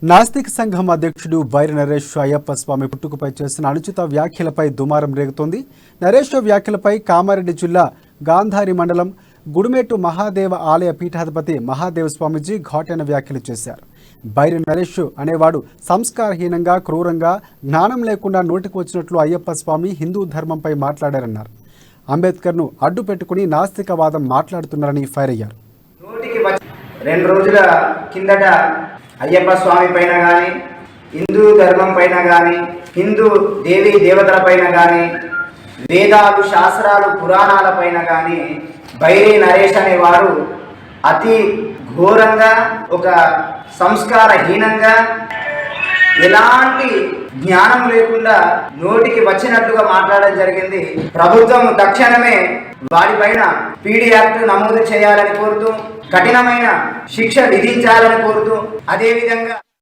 నాస్తిక సంఘం అధ్యక్షుడు బైరి నరేష్ అయ్యప్ప స్వామి పుట్టుకపై చేసిన అనుచిత వ్యాఖ్యలపై దుమారం రేగుతోంది. నరేష్ వ్యాఖ్యలపై కామారెడ్డి జిల్లా గాంధారి మండలం గుడిమెట్టు మహాదేవ ఆలయ పీఠాధిపతి మహాదేవ స్వామిజీ ఘాటైన వ్యాఖ్యలు చేశారు. బైరి నరేష్ అనేవాడు సంస్కారహీనంగా, క్రూరంగా, జ్ఞానం లేకుండా నోటికి వచ్చినట్లు అయ్యప్ప స్వామి హిందూ ధర్మంపై మాట్లాడారన్నారు. అంబేద్కర్ను అడ్డు పెట్టుకుని నాస్తికవాదం మాట్లాడుతున్నారని ఫైర్ అయ్యారు. 2 రోజుల కిందట అయ్యప్ప స్వామి పైన కానీ, హిందూ ధర్మం పైన కానీ, హిందూ దేవీ దేవతల పైన కానీ, వేదాలు, శాస్త్రాలు, పురాణాల పైన కానీ బైరి నరేష్ అనేవారు అతి ఘోరంగా, ఒక సంస్కారహీనంగా, ఎలాంటి జ్ఞానం లేకుండా నోటికి వచ్చినట్లుగా మాట్లాడడం జరిగింది. ప్రభుత్వం తక్షణమే వాడిపైన పీడీ యాక్ట్ నమోదు చేయాలని కోరుతూ, కఠినమైన శిక్ష విధించాలని కోరుతూ, అదేవిధంగా